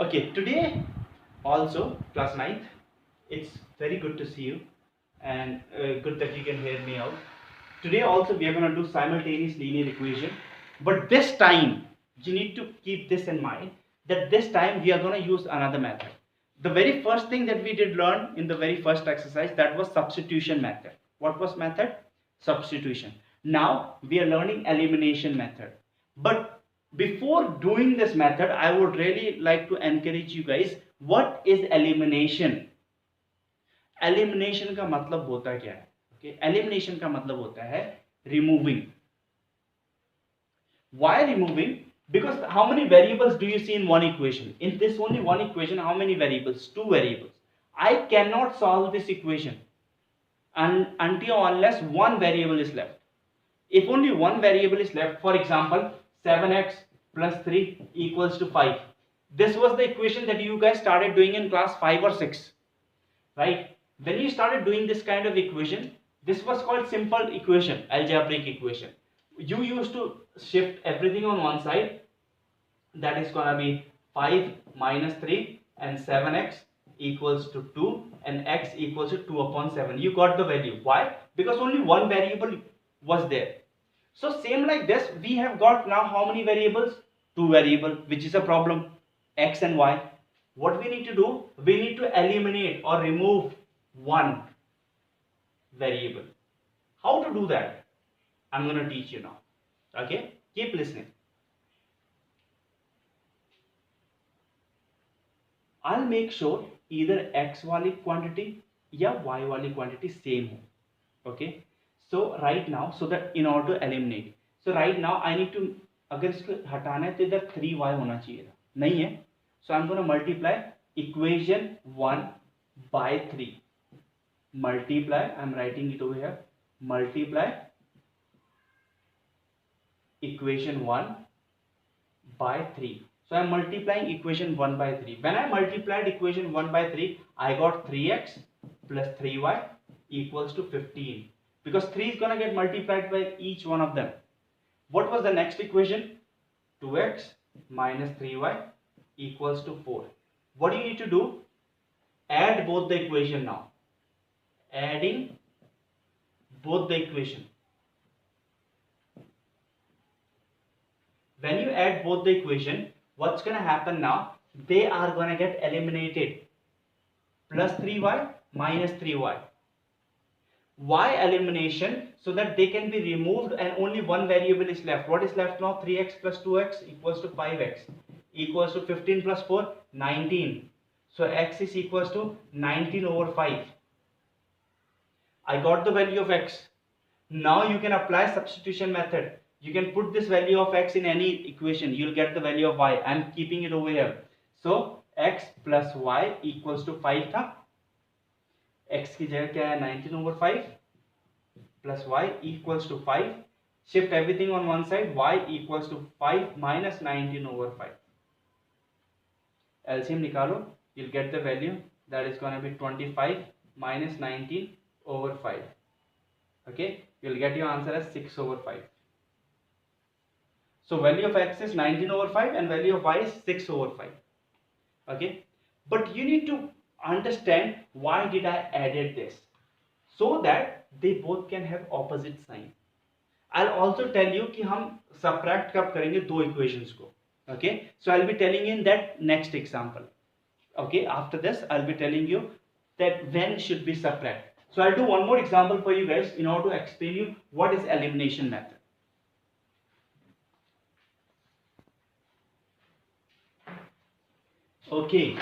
Okay, today also class 9th. It's very good to see you and good that you can hear me out. Today also we are going to do simultaneous linear equation, but this time you need to keep this in mind that this time we are going to use another method. The very first thing that we did learn in the very first exercise, that was substitution method. What was method? Substitution. Now we are learning elimination method. But before doing this method, I would really like to encourage you guys, what is elimination? Elimination का मतलब होता क्या है? Okay, elimination का मतलब होता है removing. Why removing? Because how many variables do you see in one equation? In this only one equation, how many variables? Two variables. I cannot solve this equation until unless one variable is left. If only one variable is left, for example, 7x plus 3 equals to 5. This was the equation that you guys started doing in class 5 or 6, right? When you started doing this kind of equation, this was called simple equation, algebraic equation. You used to shift everything on one side. That is gonna be 5 minus 3 and 7x equals to 2 and x equals to 2 upon 7. You got the value. Why? Because only one variable was there. So same like this, we have got now how many variables? Two variables, which is a problem, x and y. What we need to do? We need to eliminate or remove one variable. How to do that? I'm going to teach you now. Okay, keep listening. I'll make sure either x वाली quantity या y वाली quantity same हो. Okay, so right now, so that in order to eliminate, so right now I need to, अगर इसको हटाना है तो इधर 3y होना चाहिए था, नहीं है. So I'm going to multiply equation 1 by 3. Multiply, I'm writing it over here, multiply equation 1 by 3. So I am multiplying equation 1 by 3. When I multiplied equation 1 by 3, I got 3x plus 3y equals to 15. Because 3 is going to get multiplied by each one of them. What was the next equation? 2x minus 3y equals to 4. What do you need to do? Add both the equation now. Adding both the equation. When you add both the equation, what's going to happen now? They are going to get eliminated. Plus 3y minus 3y. Why elimination? So that they can be removed and only one variable is left. What is left now? 3x plus 2x equals to 5x equals to 15 plus 4, 19. So x is equals to 19 over 5. I got the value of x. Now you can apply substitution method. You can put this value of x in any equation. You'll get the value of y. I'm keeping it over here. So x plus y equals to 5 था. x की जगह क्या है? 19 over 5 plus y equals to 5. Shift everything on one side. Y equals to 5 minus 19 over 5. LCM निकालो. You'll get the value. That is going to be 25 minus 19 over 5. Okay, you'll get your answer as 6 over 5. So value of x is 19 over 5 and value of y is 6 over 5. Okay, but you need to understand why did I added this, so that they both can have opposite sign. I'll also tell you कि हम subtract कब करेंगे दो equations को. Okay, so I'll be telling you in that next example. Okay, after this I'll be telling you that when should we subtract. So I'll do one more example for you guys in order to explain you what is elimination method. Okay,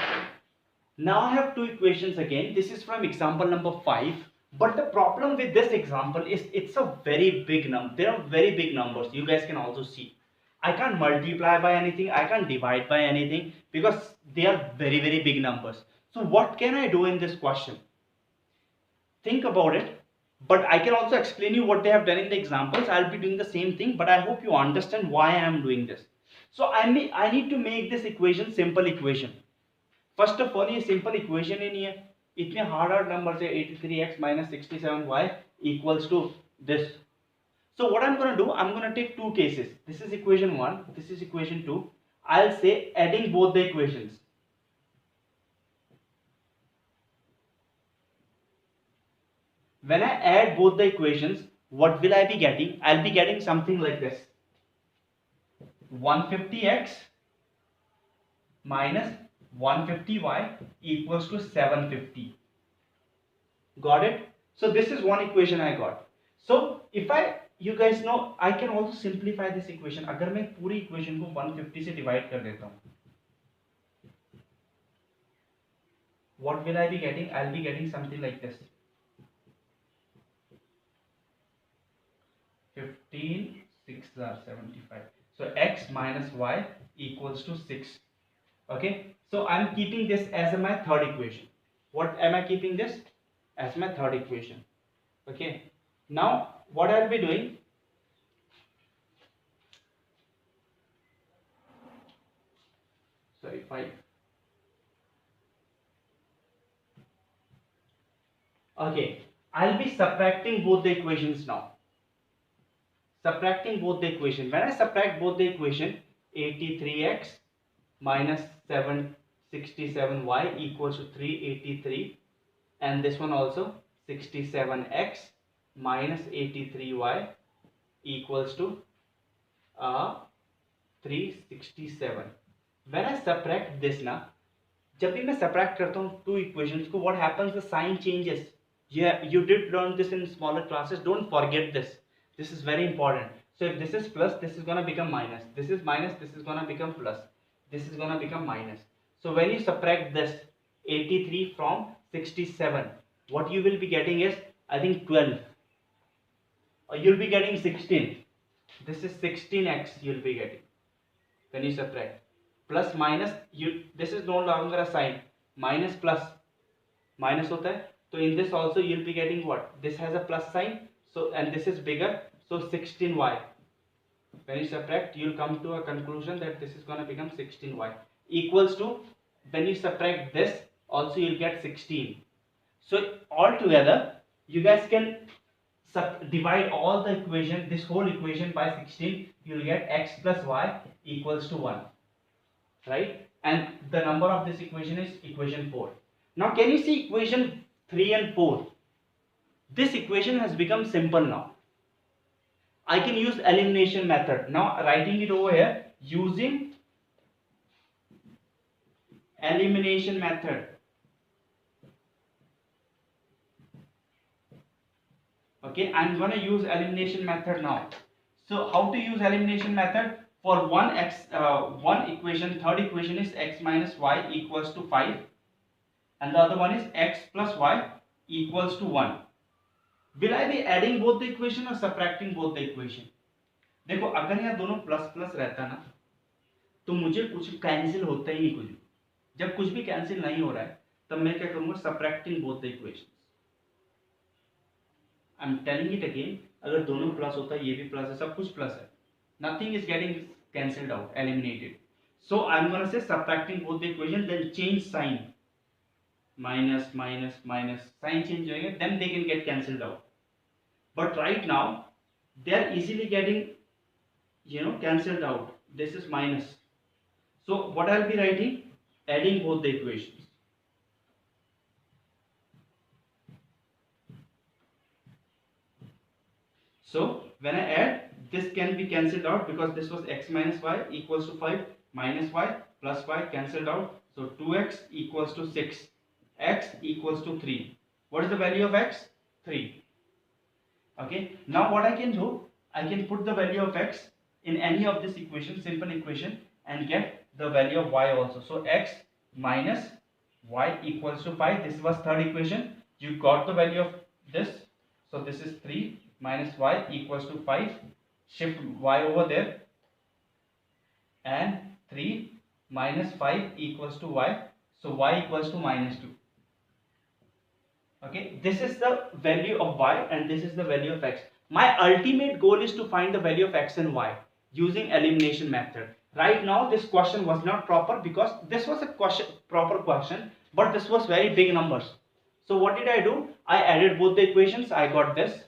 now I have two equations again. This is from example number 5. But the problem with this example is it's a very big number. There are very big numbers. You guys can also see. I can't multiply by anything. I can't divide by anything because they are very, very big numbers. So what can I do in this question? Think about it. But I can also explain you what they have done in the examples. I'll be doing the same thing, but I hope you understand why I am doing this. So I need to make this equation simple equation. First of all, ये simple equation ही नहीं है. इतने hard numbers है 83x minus 67y equals to this. So what I'm going to do, I'm going to take two cases. This is equation 1, this is equation 2. I'll say adding both the equations. When I add both the equations, what will I be getting? I'll be getting something like this. 150x minus 150y equals to 750. Got it? So this is one equation I got. So if you guys know, I can also simplify this equation. अगर मैं पूरी equation को 150 से divide कर देता हूँ, what will I be getting? I'll be getting something like this. 15, 6 are 75. So x minus y equals to 6. Okay. So I'm keeping this as my third equation. What am I keeping this? As my third equation. Okay. Now what I'll be doing? Sorry, 5. Okay. I'll be subtracting both the equations now. Subtracting both the equation. When I subtract both the equation, 83x minus 767y equals to 383, and this one also 67x minus 83y equals to 367. When I subtract this now, जब भी मैं subtract करता हूँ two equations को, what happens? The sign changes. Yeah, you did learn this in smaller classes. Don't forget this. This is very important. So if this is plus, this is gonna become minus. This is minus, this is gonna become plus. This is gonna become minus. So when you subtract this 83 from 67, what you will be getting is, I think 12. Or you'll be getting 16. This is 16x you'll be getting when you subtract. Plus minus, this is no longer a sign. Minus plus minus hota hai. So in this also you'll be getting what? This has a plus sign. So and this is bigger. So 16y. When you subtract, you'll come to a conclusion that this is gonna become 16y equals to, when you subtract this also you'll get 16. So altogether you guys can divide all the equation, this whole equation by 16. You'll get x plus y equals to 1, right? And the number of this equation is equation 4. Now can you see equation 3 and 4? This equation has become simple now. I can use elimination method. Now writing it over here, using elimination method. Okay, I'm going to use elimination method now. So how to use elimination method? For one equation, third equation is x minus y equals to 5, and the other one is x plus y equals to 1. Will I be adding both the equation or subtracting both the equation? देखो अगर यहाँ दोनों plus plus रहता ना, तो मुझे कुछ cancel होता ही नहीं कुछ भी. जब कुछ भी कैंसिल नहीं हो रहा है, तब मैं क्या करूँगा? Subtracting both the equations. I'm telling it again. अगर दोनों प्लस होता है, ये भी प्लस है, सब कुछ प्लस है. Nothing is getting cancelled out, eliminated. So I'm gonna say subtracting both the equation, then change sign. Minus, minus, minus. Sign change होगा, then they can get cancelled out. But right now, they are easily getting, cancelled out. This is minus. So what I'll be writing? Adding both the equations. So when I add, this can be cancelled out because this was x minus y equals to 5, minus y plus y cancelled out. So 2x equals to 6, x equals to 3. What is the value of x? 3. Okay, now what I can do, I can put the value of x in any of this equation, simple equation, and get the value of y also. So x minus y equals to 5. This was third equation. You got the value of this. So this is 3 minus y equals to 5. Shift y over there. And 3 minus 5 equals to y. So y equals to minus 2. Okay, this is the value of y and this is the value of x. My ultimate goal is to find the value of x and y using elimination method. Right now this question was not proper because this was a proper question, but this was very big numbers. So what did I do? I added both the equations, I got this.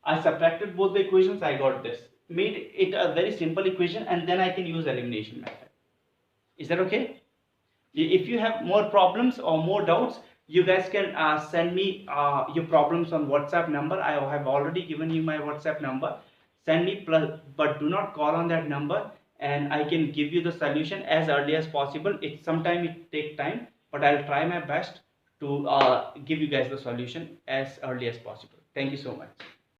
I subtracted both the equations, I got this. Made it a very simple equation, and then I can use elimination method. Is that okay? If you have more problems or more doubts, You guys can send me your problems on WhatsApp number. I have already given you my WhatsApp number. Send me, plus, but do not call on that number, and I can give you the solution as early as possible. Sometimes it take time, but I'll try my best to give you guys the solution as early as possible. Thank you so much.